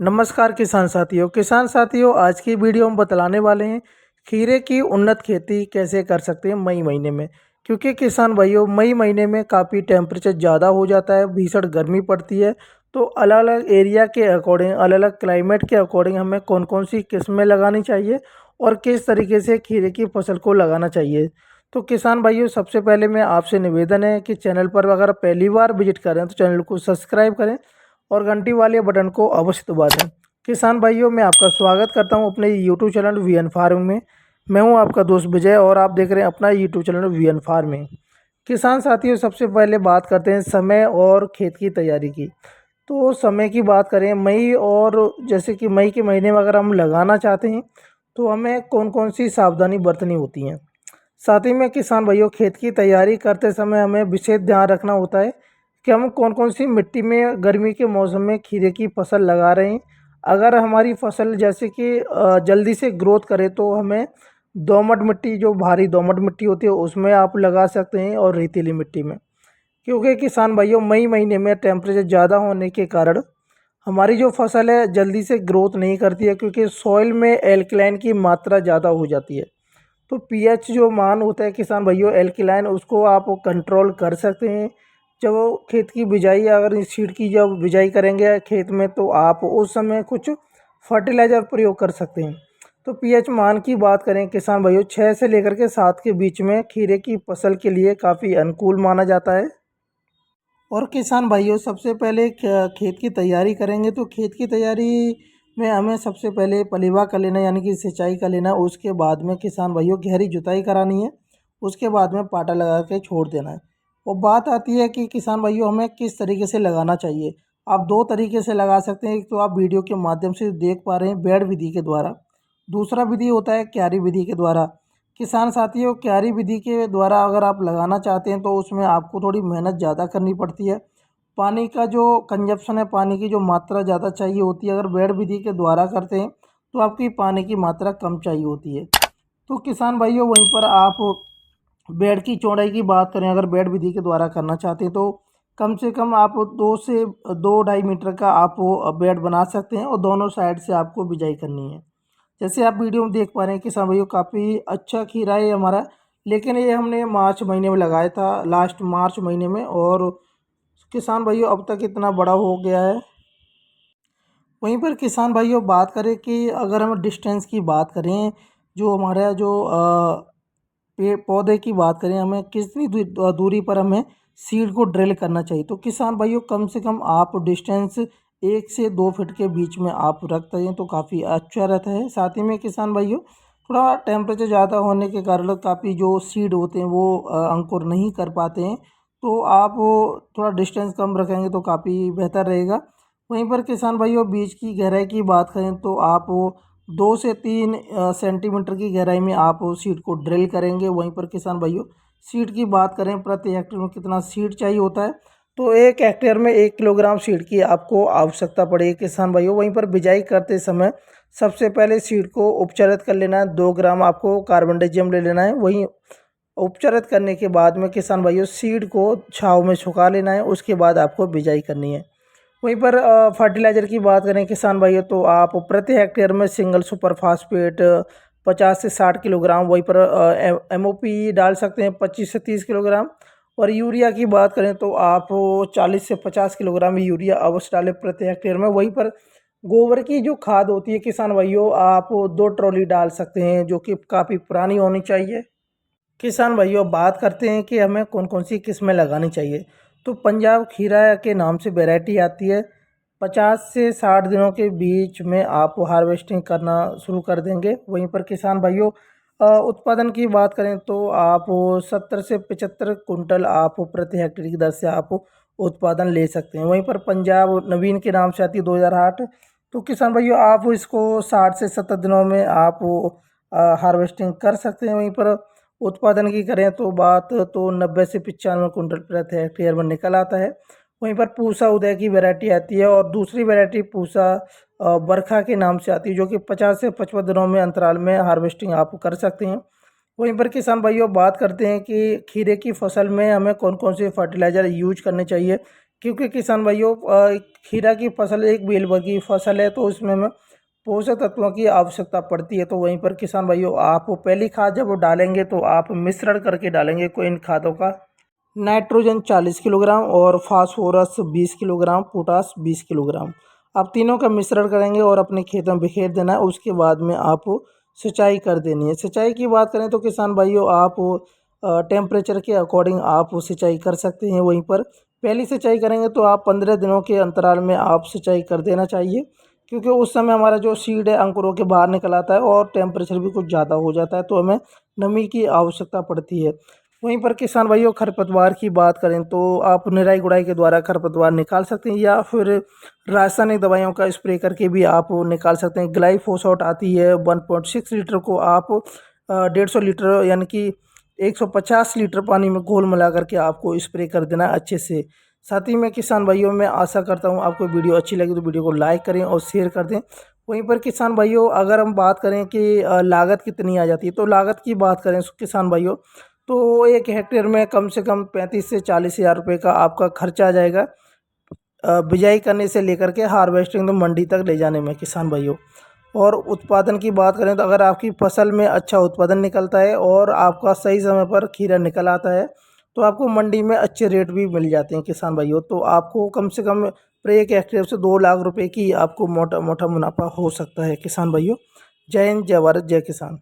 नमस्कार किसान साथियों आज की वीडियो में बतलाने वाले हैं खीरे की उन्नत खेती कैसे कर सकते हैं मई महीने में। क्योंकि किसान भाइयों मई महीने में काफ़ी टेम्परेचर ज़्यादा हो जाता है, भीषण गर्मी पड़ती है। तो अलग अलग एरिया के अकॉर्डिंग, अलग अलग क्लाइमेट के अकॉर्डिंग हमें कौन कौन सी किस्में लगानी चाहिए और किस तरीके से खीरे की फसल को लगाना चाहिए। तो किसान भाइयों सबसे पहले मैं आपसे निवेदन है कि चैनल पर अगर पहली बार विजिट करें तो चैनल को सब्सक्राइब करें और घंटी वाले बटन को अवश्य दबा दें। किसान भाइयों मैं आपका स्वागत करता हूं अपने यूट्यूब चैनल वीएन फार्मिंग में। मैं हूं आपका दोस्त विजय और आप देख रहे हैं अपना यूट्यूब चैनल वीएन फार्मिंग। किसान साथियों सबसे पहले बात करते हैं समय और खेत की तैयारी की। तो समय की बात करें मई, और जैसे कि मई के महीने में अगर हम लगाना चाहते हैं तो हमें कौन कौन सी सावधानी बरतनी होती हैं। साथ ही में किसान भाइयों खेत की तैयारी करते समय हमें विशेष ध्यान रखना होता है कि हम कौन कौन सी मिट्टी में गर्मी के मौसम में खीरे की फसल लगा रहे हैं। अगर हमारी फसल जैसे कि जल्दी से ग्रोथ करे तो हमें दोमट मिट्टी, जो भारी दोमट मिट्टी होती है उसमें आप लगा सकते हैं, और रेतीली मिट्टी में। क्योंकि किसान भाइयों मई महीने में टेम्परेचर ज़्यादा होने के कारण हमारी जो फसल है जल्दी से ग्रोथ नहीं करती है, क्योंकि सॉइल में एल्कलाइन की मात्रा ज़्यादा हो जाती है। तो पीएच जो मान होता है किसान भाइयों एल्कलाइन, उसको आप कंट्रोल कर सकते हैं। जब वो खेत की बिजाई, अगर इस सीड की जब बिजाई करेंगे खेत में तो आप उस समय कुछ फर्टिलाइज़र प्रयोग कर सकते हैं। तो पीएच मान की बात करें किसान भाइयों 6 से लेकर के 7 के बीच में खीरे की फसल के लिए काफ़ी अनुकूल माना जाता है। और किसान भाइयों सबसे पहले खेत की तैयारी करेंगे तो खेत की तैयारी में हमें सबसे पहले पलिवा कर लेना, यानी कि सिंचाई कर लेना। उसके बाद में किसान भाइयों गहरी जुताई करानी है। उसके बाद में पाटा लगा के छोड़ देना है। और बात आती है कि किसान भाइयों हमें किस तरीके से लगाना चाहिए। आप दो तरीके से लगा सकते हैं। एक तो आप वीडियो के माध्यम से देख पा रहे हैं बेड विधि के द्वारा, दूसरा विधि होता है क्यारी विधि के द्वारा। किसान साथियों क्यारी विधि के द्वारा अगर आप लगाना चाहते हैं तो उसमें आपको थोड़ी मेहनत ज़्यादा करनी पड़ती है। पानी का जो कंजप्शन है, पानी की जो मात्रा ज़्यादा चाहिए होती है। अगर बेड विधि के द्वारा करते हैं तो आपकी पानी की मात्रा कम चाहिए होती है। तो किसान भाइयों वहीं पर आप बेड की चौड़ाई की बात करें, अगर बेड विधि के द्वारा करना चाहते हैं तो कम से कम आप 2 से 2.5 मीटर का आप वो बेड बना सकते हैं, और दोनों साइड से आपको बिजाई करनी है। जैसे आप वीडियो में देख पा रहे हैं किसान भाइयों काफ़ी अच्छा खीरा है हमारा, लेकिन ये हमने मार्च महीने में लगाया था, लास्ट मार्च महीने में। और किसान भाइयों अब तक इतना बड़ा हो गया है। वहीं पर किसान भाइयों बात करें कि अगर हम डिस्टेंस की बात करें, जो हमारा जो पेड़ पौधे की बात करें, हमें कितनी दूरी पर हमें सीड को ड्रिल करना चाहिए। तो किसान भाइयों कम से कम आप डिस्टेंस 1 से 2 फीट के बीच में आप रखते हैं तो काफ़ी अच्छा रहता है। साथ ही में किसान भाइयों थोड़ा टेम्परेचर ज़्यादा होने के कारण काफ़ी जो सीड होते हैं वो अंकुर नहीं कर पाते हैं। तो आप वो थोड़ा डिस्टेंस कम रखेंगे तो काफ़ी बेहतर रहेगा। वहीं पर किसान भाइयों बीज की गहराई की बात करें तो आप वो 2 से 3 सेंटीमीटर की गहराई में आप सीड को ड्रिल करेंगे। वहीं पर किसान भाइयों सीड की बात करें प्रति हेक्टेयर में कितना सीड चाहिए होता है, तो 1 हेक्टेयर में 1 किलोग्राम सीड की आपको आवश्यकता पड़ेगी किसान भाइयों। वहीं पर बिजाई करते समय सबसे पहले सीड को उपचारित कर लेना है। 2 ग्राम आपको कार्बन डाइजियम ले लेना है। वहीं उपचारित करने के बाद में किसान भाइयों सीड को छाँव में सुखा लेना है। उसके बाद आपको बिजाई करनी है। वहीं पर फर्टिलाइज़र की बात करें किसान भाइयों तो आप प्रति हेक्टेयर में सिंगल सुपर फास्फेट 50 से 60 किलोग्राम, वहीं पर एमओपी डाल सकते हैं 25 से 30 किलोग्राम। और यूरिया की बात करें तो आप 40 से 50 किलोग्राम यूरिया अवश्य डालें प्रति हेक्टेयर में। वहीं पर गोबर की जो खाद होती है किसान भाइयों आप 2 ट्रॉली डाल सकते हैं, जो कि काफ़ी पुरानी होनी चाहिए। किसान भाइयों बात करते हैं कि हमें कौन कौन सी किस्में लगानी चाहिए। तो पंजाब खीरा के नाम से वैरायटी आती है। 50 से 60 दिनों के बीच में आप हार्वेस्टिंग करना शुरू कर देंगे। वहीं पर किसान भाइयों उत्पादन की बात करें तो आप 70 से 75 कुंटल आप प्रति हेक्टेयर की दर से आप उत्पादन ले सकते हैं। वहीं पर पंजाब नवीन के नाम से आती है 2008। तो किसान भाइयों आप इसको 60 से 70 दिनों में आप हार्वेस्टिंग कर सकते हैं। वहीं पर उत्पादन की करें तो बात तो 90 से 95 कुंटल प्रति हेक्टेयर में निकल आता है। वहीं पर पूसा उदय की वैरायटी आती है, और दूसरी वैरायटी पूसा बरखा के नाम से आती है, जो कि 50 से 55 दिनों में अंतराल में हार्वेस्टिंग आप कर सकते हैं। वहीं पर किसान भाइयों बात करते हैं कि खीरे की फसल में हमें कौन कौन से फर्टिलाइज़र यूज करने चाहिए। क्योंकि किसान भाइयों खीरा की फसल एक बेलवर्गीय फसल है, तो इसमें हमें पोषक तत्वों की आवश्यकता पड़ती है। तो वहीं पर किसान भाइयों आप पहली खाद जब डालेंगे तो आप मिश्रण करके डालेंगे कोई इन खादों का। नाइट्रोजन 40 किलोग्राम और फास्फोरस 20 किलोग्राम, पोटास 20 किलोग्राम। आप तीनों का मिश्रण करेंगे और अपने खेत में बिखेर देना है। उसके बाद में आप सिंचाई कर देनी है। सिंचाई की बात करें तो किसान भाइयों आप टेम्परेचर के अकॉर्डिंग आप सिंचाई कर सकते हैं। वहीं पर पहली सिंचाई करेंगे तो आप 15 दिनों के अंतराल में आप सिंचाई कर देना चाहिए, क्योंकि उस समय हमारा जो सीड है अंकुरों के बाहर निकल आता है और टेम्परेचर भी कुछ ज़्यादा हो जाता है, तो हमें नमी की आवश्यकता पड़ती है। वहीं पर किसान भाइयों खरपतवार की बात करें तो आप निराई गुड़ाई के द्वारा खरपतवार निकाल सकते हैं, या फिर रासायनिक दवाइयों का स्प्रे करके भी आप निकाल सकते हैं। ग्लाइफोसॉट आती है 1.6 लीटर को आप 150 लीटर यानी कि 150 लीटर पानी में घोल मिला करके आपको स्प्रे कर देना है अच्छे से। साथ ही में किसान भाइयों मैं आशा करता हूँ आपको वीडियो अच्छी लगी तो वीडियो को लाइक करें और शेयर कर दें। वहीं पर किसान भाइयों अगर हम बात करें कि लागत कितनी आ जाती है, तो लागत की बात करें किसान भाइयों तो 1 हेक्टेयर में कम से कम 35 से 40 हज़ार रुपये का आपका खर्चा आ जाएगा, बिजाई करने से लेकर के हार्वेस्टिंग तो मंडी तक ले जाने में किसान भाइयों। और उत्पादन की बात करें तो अगर आपकी फसल में अच्छा उत्पादन निकलता है और आपका सही समय पर खीरा निकल आता है, तो आपको मंडी में अच्छे रेट भी मिल जाते हैं किसान भाइयों। तो आपको कम से कम प्रत्येक हेक्टेयर से 2 लाख रुपए की आपको मोटा मोटा मुनाफा हो सकता है किसान भाइयों। जय हिंद, जय भारत, जय किसान।